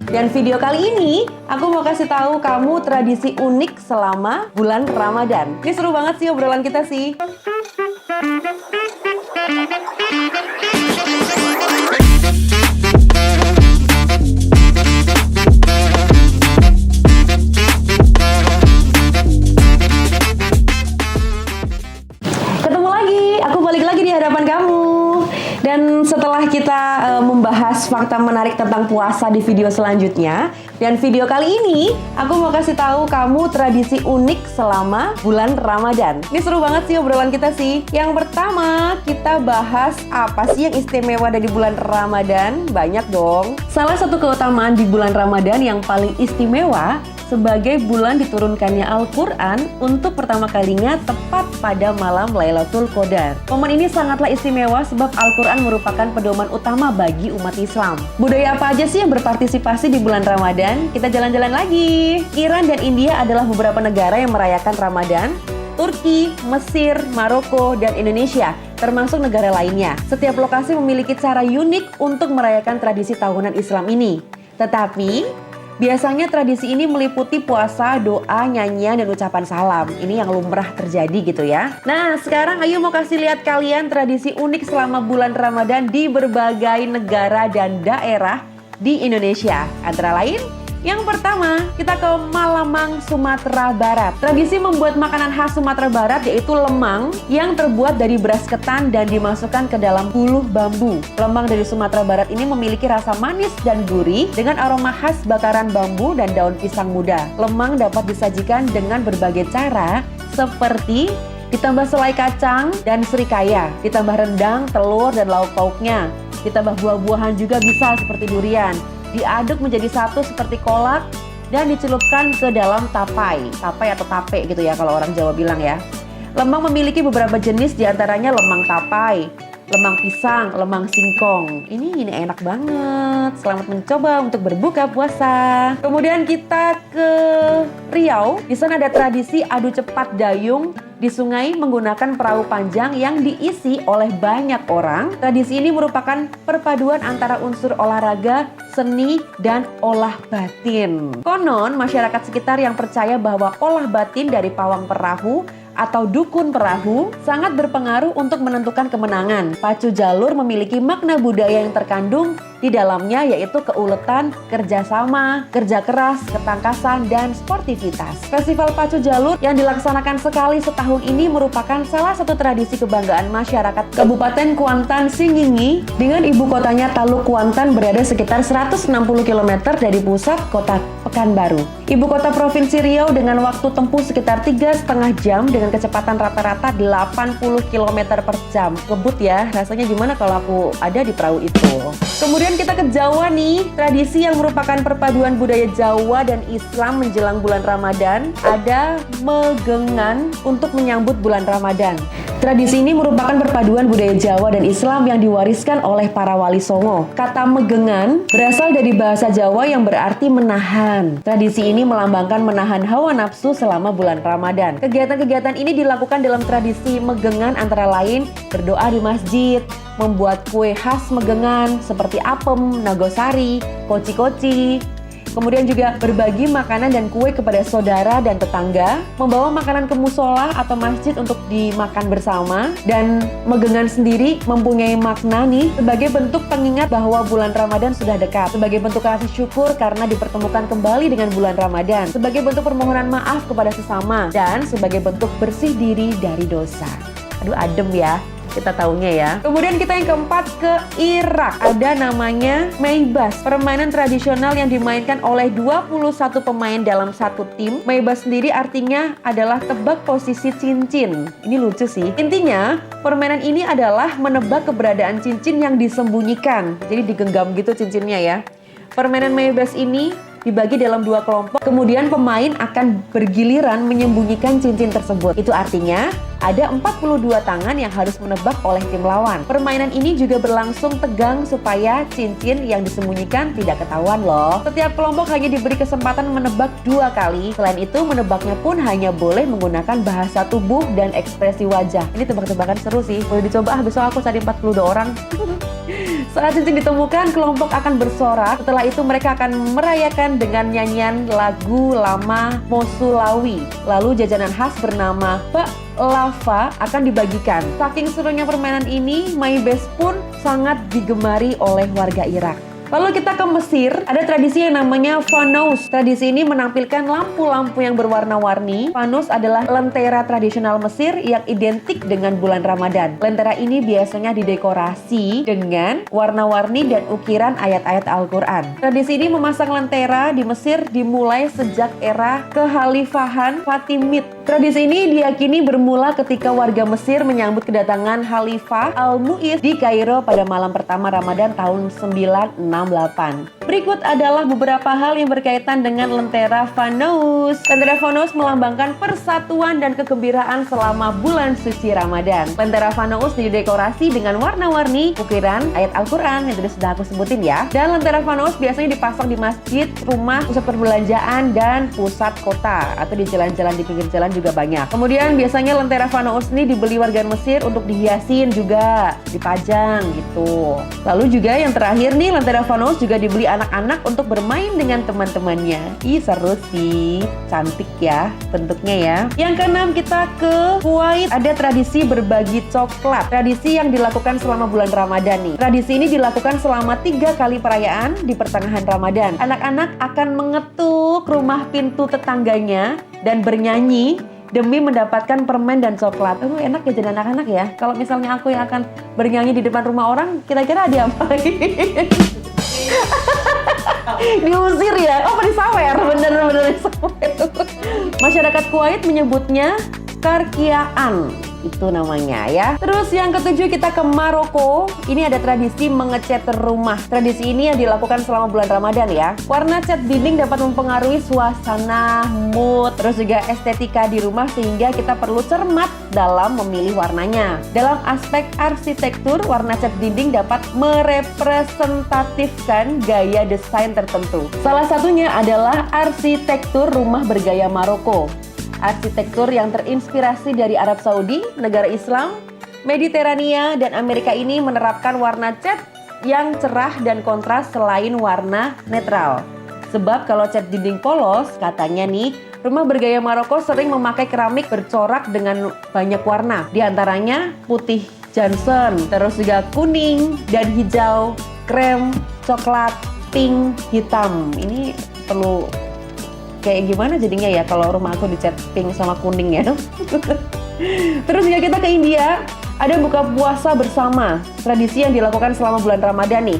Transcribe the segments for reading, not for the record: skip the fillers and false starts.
Dan video kali ini aku mau kasih tahu kamu tradisi unik selama bulan Ramadan. Ini seru banget sih obrolan kita sih. Ketemu lagi, aku balik lagi di hadapan kamu. Dan setelah kita membahas fakta menarik tentang puasa di video selanjutnya, dan video kali ini aku mau kasih tahu kamu tradisi unik selama bulan Ramadan. Ini seru banget sih obrolan kita sih. Yang pertama, kita bahas apa sih yang istimewa dari bulan Ramadan? Banyak dong. Salah satu keutamaan di bulan Ramadan yang paling istimewa sebagai bulan diturunkannya Al-Quran untuk pertama kalinya tepat pada malam Lailatul Qadar. Momen ini sangatlah istimewa sebab Al-Quran merupakan pedoman utama bagi umat Islam. Budaya apa aja sih yang berpartisipasi di bulan Ramadan? Kita jalan-jalan lagi. Iran dan India adalah beberapa negara yang merayakan Ramadan. Turki, Mesir, Maroko, dan Indonesia, termasuk negara lainnya. Setiap lokasi memiliki cara unik untuk merayakan tradisi tahunan Islam ini. Tetapi biasanya tradisi ini meliputi puasa, doa, nyanyian, dan ucapan salam. Ini yang lumrah terjadi gitu ya. Nah, sekarang ayo mau kasih lihat kalian tradisi unik selama bulan Ramadan di berbagai negara dan daerah di Indonesia. Antara lain, yang pertama, kita ke Malamang, Sumatera Barat. Tradisi membuat makanan khas Sumatera Barat yaitu lemang yang terbuat dari beras ketan dan dimasukkan ke dalam buluh bambu. Lemang dari Sumatera Barat ini memiliki rasa manis dan gurih dengan aroma khas bakaran bambu dan daun pisang muda. Lemang dapat disajikan dengan berbagai cara seperti ditambah selai kacang dan serikaya, ditambah rendang, telur, dan lauk pauknya. Ditambah buah-buahan juga bisa seperti durian. Diaduk menjadi satu seperti kolak dan dicelupkan ke dalam tapai atau tape gitu ya kalau orang Jawa bilang ya. Lemang memiliki beberapa jenis, diantaranya lemang tapai, lemang pisang, lemang singkong. Ini enak banget. Selamat mencoba untuk berbuka puasa. Kemudian kita ke Riau. Di sana ada tradisi adu cepat dayung di sungai menggunakan perahu panjang yang diisi oleh banyak orang. Tradisi ini merupakan perpaduan antara unsur olahraga, seni, dan olah batin. Konon, masyarakat sekitar yang percaya bahwa olah batin dari pawang perahu atau dukun perahu sangat berpengaruh untuk menentukan kemenangan. Pacu jalur memiliki makna budaya yang terkandung di dalamnya, yaitu keuletan, kerjasama, kerja keras, ketangkasan, dan sportivitas. Festival pacu jalur yang dilaksanakan sekali setahun ini merupakan salah satu tradisi kebanggaan masyarakat Kabupaten Kuantan Singingi dengan ibu kotanya Taluk Kuantan berada sekitar 160 km dari pusat kota Pekanbaru. Ibu kota Provinsi Riau dengan waktu tempuh sekitar 3,5 jam dengan kecepatan rata-rata 80 km per jam. Ngebut ya, rasanya gimana kalau aku ada di perahu itu. Kemudian kita ke Jawa nih, tradisi yang merupakan perpaduan budaya Jawa dan Islam menjelang bulan Ramadan, ada megengan untuk menyambut bulan Ramadan. Tradisi ini merupakan perpaduan budaya Jawa dan Islam yang diwariskan oleh para wali songo. Kata megengan berasal dari bahasa Jawa yang berarti menahan. Tradisi ini melambangkan menahan hawa nafsu selama bulan Ramadan. Kegiatan-kegiatan ini dilakukan dalam tradisi megengan antara lain berdoa di masjid, membuat kue khas megengan seperti apem, nagosari, koci-koci. Kemudian juga berbagi makanan dan kue kepada saudara dan tetangga, membawa makanan ke musola atau masjid untuk dimakan bersama. Dan megengan sendiri mempunyai makna nih sebagai bentuk pengingat bahwa bulan Ramadan sudah dekat, sebagai bentuk rasa syukur karena dipertemukan kembali dengan bulan Ramadan, sebagai bentuk permohonan maaf kepada sesama, dan sebagai bentuk bersih diri dari dosa. Aduh, adem ya kita tahunya ya. Kemudian kita yang keempat ke Irak. Ada namanya Meibas, permainan tradisional yang dimainkan oleh 21 pemain dalam satu tim. Meibas sendiri artinya adalah tebak posisi cincin. Ini lucu sih. Intinya, permainan ini adalah menebak keberadaan cincin yang disembunyikan. Jadi digenggam gitu cincinnya ya. Permainan Meibas ini dibagi dalam 2 kelompok, kemudian pemain akan bergiliran menyembunyikan cincin tersebut. Itu artinya ada 42 tangan yang harus menebak oleh tim lawan. Permainan ini juga berlangsung tegang supaya cincin yang disembunyikan tidak ketahuan loh. Setiap kelompok hanya diberi kesempatan menebak 2 kali. Selain itu, menebaknya pun hanya boleh menggunakan bahasa tubuh dan ekspresi wajah. Ini tebak-tebakan seru sih. Boleh dicoba besok aku cari 42 orang. Saat cincin ditemukan, kelompok akan bersorak. Setelah itu mereka akan merayakan dengan nyanyian lagu lama Mosulawi. Lalu jajanan khas bernama lava akan dibagikan. Saking serunya permainan ini, Maibes pun sangat digemari oleh warga Irak. Lalu kita ke Mesir, ada tradisi yang namanya fanous. Tradisi ini menampilkan lampu-lampu yang berwarna-warni. Fanous adalah lentera tradisional Mesir yang identik dengan bulan Ramadan. Lentera ini biasanya didekorasi dengan warna-warni dan ukiran ayat-ayat Al-Quran. Tradisi ini memasang lentera di Mesir dimulai sejak era kekhalifahan Fatimid. Tradisi ini diyakini bermula ketika warga Mesir menyambut kedatangan Khalifah Al-Mu'izz di Kairo pada malam pertama Ramadan tahun 968. Berikut adalah beberapa hal yang berkaitan dengan lentera fanous. Lentera fanous melambangkan persatuan dan kegembiraan selama bulan suci Ramadan. Lentera fanous didekorasi dengan warna-warni, ukiran ayat Al-Quran yang tadi sudah aku sebutin ya. Dan lentera fanous biasanya dipasang di masjid, rumah, pusat perbelanjaan, dan pusat kota. Atau di jalan-jalan di pinggir jalan juga banyak. Kemudian biasanya lentera fanous ini dibeli warga Mesir untuk dihiasin juga, dipajang gitu. Lalu juga yang terakhir nih, lentera fanous juga dibeli anak-anak untuk bermain dengan teman-temannya. Ih, seru sih, cantik ya bentuknya ya. Yang keenam, kita ke Kuwait. Ada tradisi berbagi coklat. Tradisi yang dilakukan selama bulan Ramadan nih. Tradisi ini dilakukan selama 3 kali perayaan di pertengahan Ramadan. Anak-anak akan mengetuk rumah pintu tetangganya dan bernyanyi demi mendapatkan permen dan coklat. Enak ya jadi anak-anak ya. Kalau misalnya aku yang akan bernyanyi di depan rumah orang, kira-kira dia apa? Diusir ya? Oh, disawer. Bener-bener disawer. Masyarakat Kuwait menyebutnya karkiaan. Itu namanya ya. Terus yang ketujuh, kita ke Maroko. Ini ada tradisi mengecat rumah. Tradisi ini yang dilakukan selama bulan Ramadan ya. Warna cat dinding dapat mempengaruhi suasana, mood, terus juga estetika di rumah sehingga kita perlu cermat dalam memilih warnanya. Dalam aspek arsitektur, warna cat dinding dapat merepresentatifkan gaya desain tertentu. Salah satunya adalah arsitektur rumah bergaya Maroko. Arsitektur yang terinspirasi dari Arab Saudi, negara Islam, Mediterania, dan Amerika ini menerapkan warna cat yang cerah dan kontras selain warna netral. Sebab kalau cat dinding polos, katanya nih, rumah bergaya Maroko sering memakai keramik bercorak dengan banyak warna. Di antaranya putih Johnson, terus juga kuning dan hijau, krem, coklat, pink, hitam. Ini perlu kayak gimana jadinya ya kalau rumah aku dicat pink sama kuning ya. Terus ya kita ke India, ada buka puasa bersama. Tradisi yang dilakukan selama bulan Ramadan nih.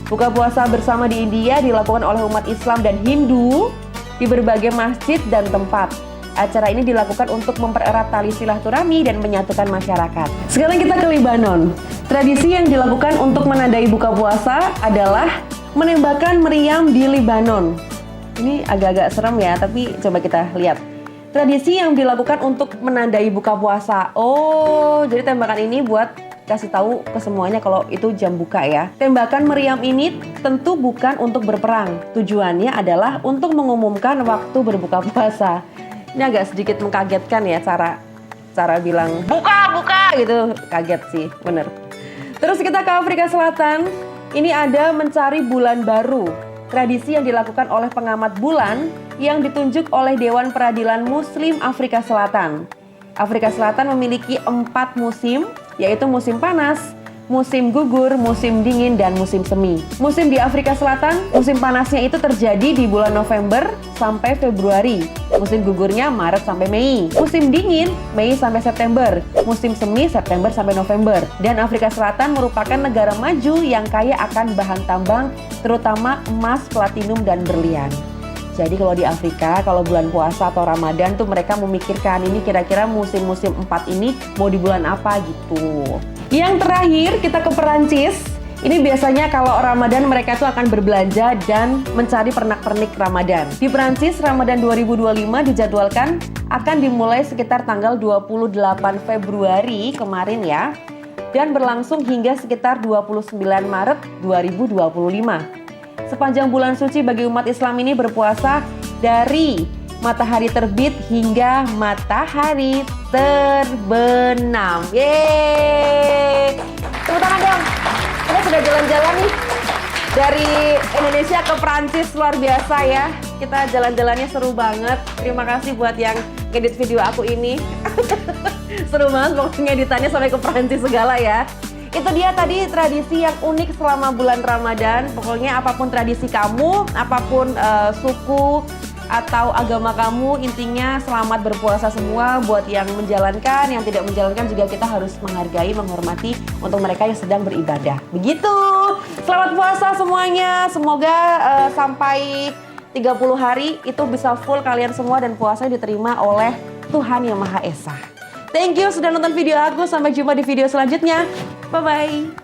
Buka puasa bersama di India dilakukan oleh umat Islam dan Hindu di berbagai masjid dan tempat. Acara ini dilakukan untuk mempererat tali silaturahmi dan menyatukan masyarakat. Sekarang kita ke Lebanon. Tradisi yang dilakukan untuk menandai buka puasa adalah menembakkan meriam di Lebanon. Ini agak-agak serem ya, tapi coba kita lihat. Tradisi yang dilakukan untuk menandai buka puasa. Oh, jadi tembakan ini buat kasih tahu ke semuanya kalau itu jam buka ya. Tembakan meriam ini tentu bukan untuk berperang. Tujuannya adalah untuk mengumumkan waktu berbuka puasa. Ini agak sedikit mengkagetkan ya cara bilang buka gitu. Kaget sih, bener. Terus kita ke Afrika Selatan. Ini ada mencari bulan baru. Tradisi yang dilakukan oleh pengamat bulan yang ditunjuk oleh Dewan Peradilan Muslim Afrika Selatan. Afrika Selatan memiliki 4 musim, yaitu musim panas, musim gugur, musim dingin, dan musim semi. Musim di Afrika Selatan, musim panasnya itu terjadi di bulan November sampai Februari. Musim gugurnya Maret sampai Mei. Musim dingin, Mei sampai September. Musim semi, September sampai November. Dan Afrika Selatan merupakan negara maju yang kaya akan bahan tambang, terutama emas, platinum, dan berlian. Jadi kalau di Afrika, kalau bulan puasa atau Ramadan tuh mereka memikirkan ini kira-kira musim-musim 4 ini mau di bulan apa gitu. Yang terakhir kita ke Perancis. Ini biasanya kalau Ramadan mereka tuh akan berbelanja dan mencari pernak-pernik Ramadan. Di Perancis, Ramadan 2025 dijadwalkan akan dimulai sekitar tanggal 28 Februari kemarin ya. Dan berlangsung hingga sekitar 29 Maret 2025. Sepanjang bulan suci bagi umat Islam ini berpuasa dari matahari terbit hingga matahari terbenam. Yeay! Tepuk tangan dong. sudah jalan-jalan nih dari Indonesia ke Prancis, luar biasa ya. Kita jalan-jalannya seru banget. Terima kasih buat yang ngedit video aku ini. Seru banget pokoknya editannya sampai ke Prancis segala ya. Itu dia tadi tradisi yang unik selama bulan Ramadan. Pokoknya apapun tradisi kamu, apapun suku atau agama kamu, intinya selamat berpuasa semua. Buat yang menjalankan, yang tidak menjalankan juga kita harus menghargai, menghormati untuk mereka yang sedang beribadah. Begitu. Selamat puasa semuanya. Semoga sampai 30 hari itu bisa full kalian semua dan puasanya diterima oleh Tuhan Yang Maha Esa. Thank you sudah nonton video aku. Sampai jumpa di video selanjutnya. Bye-bye.